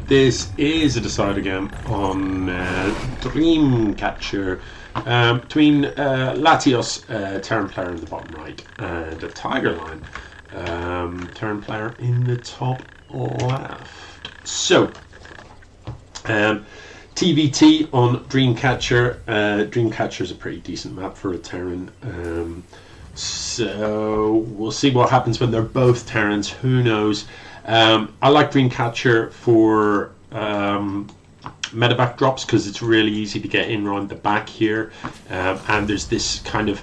This is a decider game on Dreamcatcher between Latios, Terran player in the bottom right, and a tigerlion, Terran player in the top left. So, TBT on Dreamcatcher. Dreamcatcher is a pretty decent map for a Terran. So we'll see what happens when they're both Terrans. Who knows? I like Dreamcatcher for medevac drops because it's really easy to get in around the back here, and there's this kind of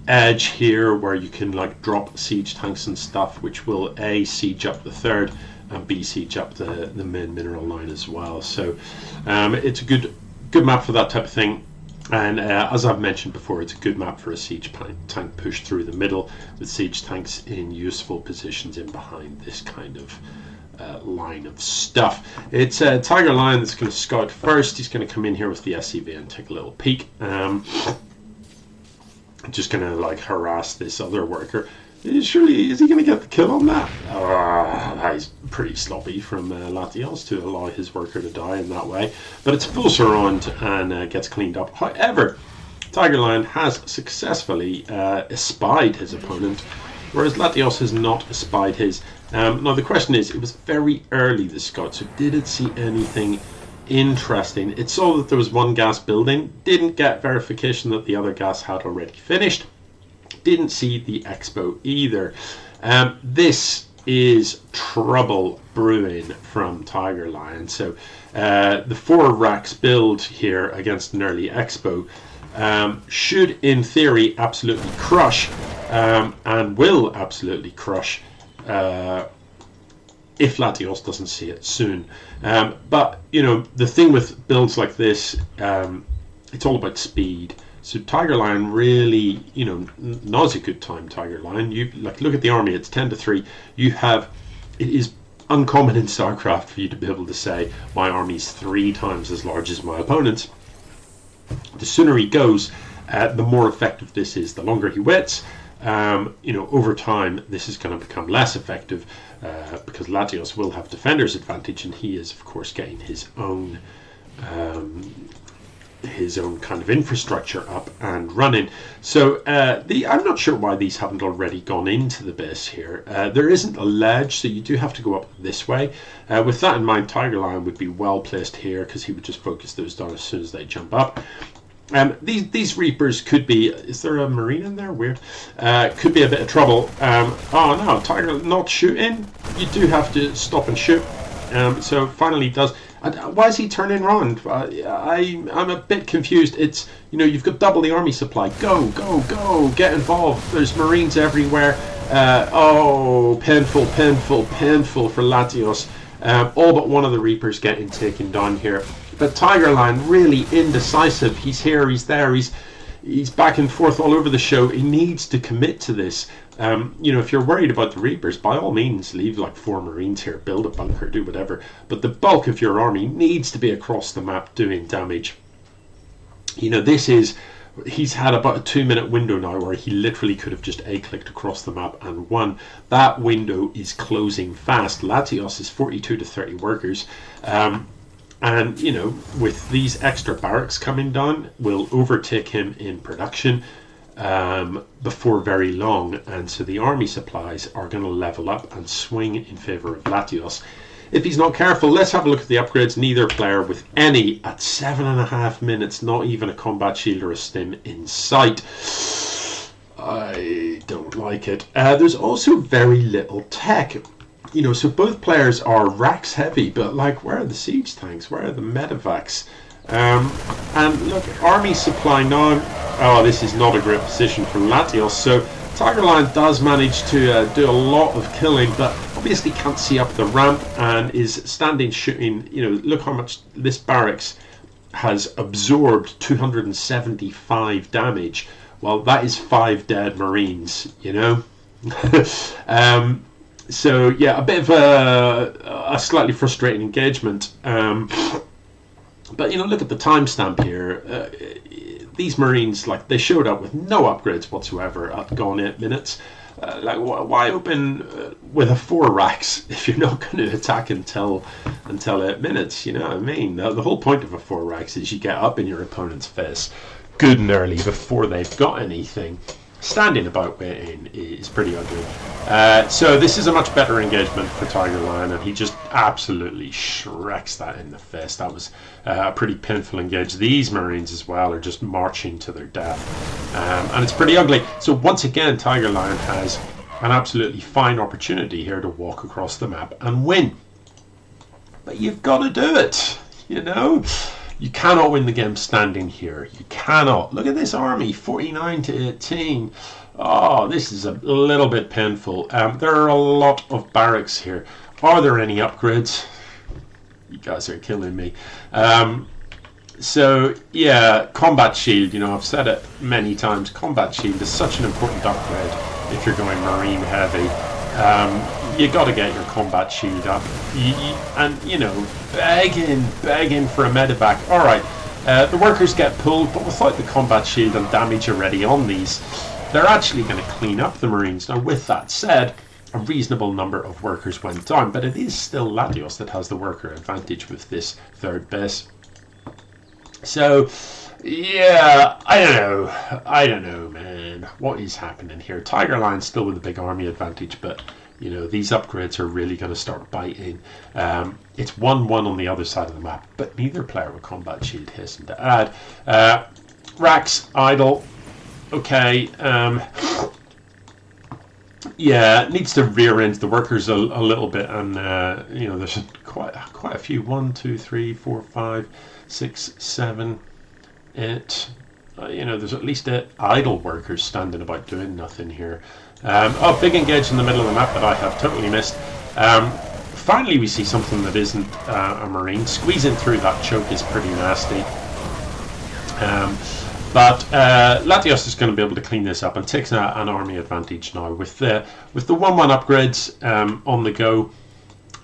edge here where you can like drop siege tanks and stuff, which will A, siege up the third, and B, siege up the main mineral line as well. So it's a good map for that type of thing. And as I've mentioned before, it's a good map for a siege tank push through the middle, with siege tanks in useful positions in behind this kind of line of stuff. It's a tigerlion that's going to scout first. He's going to come in here with the SCV and take a little peek. Just going to like harass this other worker. Surely, is he going to get the kill on that? That is pretty sloppy from Latios to allow his worker to die in that way. But it's full surround and gets cleaned up. However, tigerlion has successfully espied his opponent, whereas Latios has not espied his. Now the question is, it was very early, the scout, so did it see anything interesting? It saw that there was one gas building, didn't get verification that the other gas had already finished. Didn't see the expo either. This is trouble brewing from tigerlion. So the 4 racks build here against an early expo should in theory absolutely crush, and will absolutely crush if Latios doesn't see it soon. But you know, the thing with builds like this, it's all about speed. So tigerlion really, you know, now's a good time. Tigerlion, you like look at the army. It's 10-3. You have, it is uncommon in StarCraft for you to be able to say my army's 3 times as large as my opponent's. The sooner he goes, the more effective this is. The longer he waits, you know, over time this is going to become less effective because Latios will have defender's advantage, and he is of course getting his own kind of infrastructure up and running. So I'm not sure why these haven't already gone into the base here. There isn't a ledge, so you do have to go up this way. With that in mind, tigerlion would be well placed here because he would just focus those down as soon as they jump up. These reapers could be, is there a marine in there? Weird. Could be a bit of trouble. Oh no, tiger not shooting. You do have to stop and shoot. So finally does. Why is he turning around? I'm a bit confused. It's, you know, you've got double the army supply. Go, get involved. There's marines everywhere. Oh, painful for Latios. All but one of the reapers getting taken down here. But tigerlion really indecisive. He's here, he's there, he's back and forth all over the show. He needs to commit to this. You know, if you're worried about the reapers, by all means leave like 4 marines here, build a bunker, do whatever, but the bulk of your army needs to be across the map doing damage. You know, he's had about a 2-minute window now where he literally could have just A-clicked across the map and won. That window is closing fast. Latios is 42-30 workers, and you know, with these extra barracks coming down, will overtake him in production before very long, and so the army supplies are going to level up and swing in favor of Latios if he's not careful. Let's have a look at the upgrades. Neither player with any at 7.5 minutes, not even a combat shield or a stim in sight. I don't like it. There's also very little tech, you know, so both players are racks heavy, but like, where are the siege tanks? Where are the medevacs? And look, army supply now. Oh, this is not a great position for Latios. So tigerlion does manage to do a lot of killing, but obviously can't see up the ramp and is standing shooting. You know, look how much this barracks has absorbed, 275 damage. Well, that is 5 dead marines, you know. So yeah, a bit of a slightly frustrating engagement. But you know, look at the timestamp here. These marines, like, they showed up with no upgrades whatsoever at gone 8 minutes. like, why open with a 4 racks if you're not going to attack until 8 minutes? You know what I mean? The whole point of a 4 racks is you get up in your opponent's face good and early before they've got anything. Standing about waiting is pretty ugly. So this is a much better engagement for tigerlion, and he just absolutely shreks that in the face. That was a pretty painful engage. These marines as well are just marching to their death, and it's pretty ugly. So once again, tigerlion has an absolutely fine opportunity here to walk across the map and win. But you've got to do it, you know? You cannot win the game standing here. You cannot. Look at this army, 49 to 18. Oh, this is a little bit painful. There are a lot of barracks here. Are there any upgrades? You guys are killing me. So, yeah, combat shield. You know, I've said it many times. Combat shield is such an important upgrade if you're going marine heavy. You got to get your combat shield up, and you know, begging for a medevac. All right, the workers get pulled, but without the combat shield and damage already on these, they're actually going to clean up the marines. Now, with that said, a reasonable number of workers went down, but it is still Latios that has the worker advantage with this third base. So, yeah, I don't know, man. What is happening here? Tigerlion still with a big army advantage, but you know, these upgrades are really going to start biting. It's 1-1 on the other side of the map, but neither player with combat shield hasten to add. Racks idle. Okay. Yeah, it needs to rear end the workers a little bit, and you know, there's quite a few. 1, 2, 3, 4, 5, 6, 7, 8. You know, there's at least 8 idle workers standing about doing nothing here. Oh, big engage in the middle of the map that I have totally missed. Finally, we see something that isn't a marine. Squeezing through that choke is pretty nasty. But Latios is going to be able to clean this up and takes an army advantage now with the 1-1 upgrades on the go.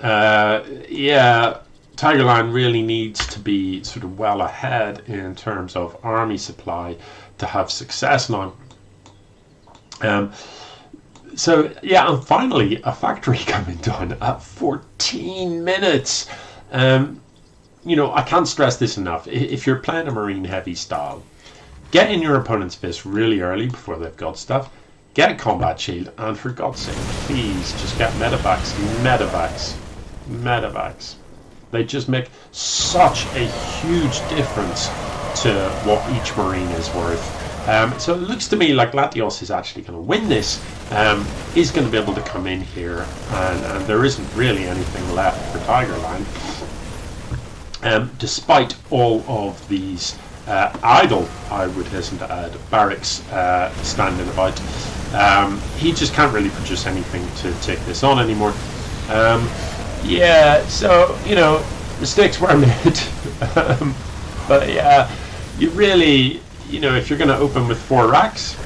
Yeah, tigerlion really needs to be sort of well ahead in terms of army supply to have success now. So yeah, and finally a factory coming down at 14 minutes. You know, I can't stress this enough. If you're playing a marine heavy style, get in your opponent's face really early before they've got stuff. Get a combat shield, and for God's sake, please just get medevacs. They just make such a huge difference to what each marine is worth. So it looks to me like Latios is actually going to win this. He's going to be able to come in here, and there isn't really anything left for tigerlion. Despite all of these idle, I would hasten to add, barracks standing about, he just can't really produce anything to take this on anymore. Yeah, so, you know, mistakes were made. But yeah, you really, you know, if you're going to open with 4 racks,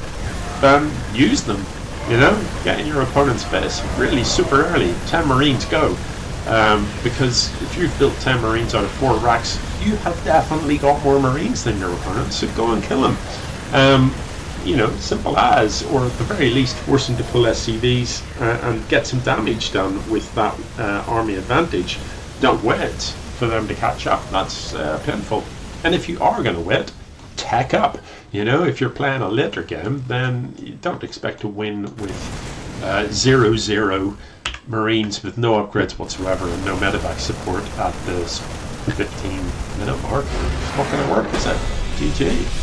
use them, you know, get in your opponent's face really super early. 10 marines go, because if you've built 10 marines out of 4 racks, you have definitely got more marines than your opponent, so go and kill them. You know, simple as, or at the very least force them to pull SCVs and get some damage done with that army advantage. Don't wait for them to catch up. That's painful. And if you are going to wait, tech up. You know, if you're playing a later game, then you don't expect to win with 0-0 marines with no upgrades whatsoever and no medevac support at this 15-minute mark. It's not going to work, is it? GG.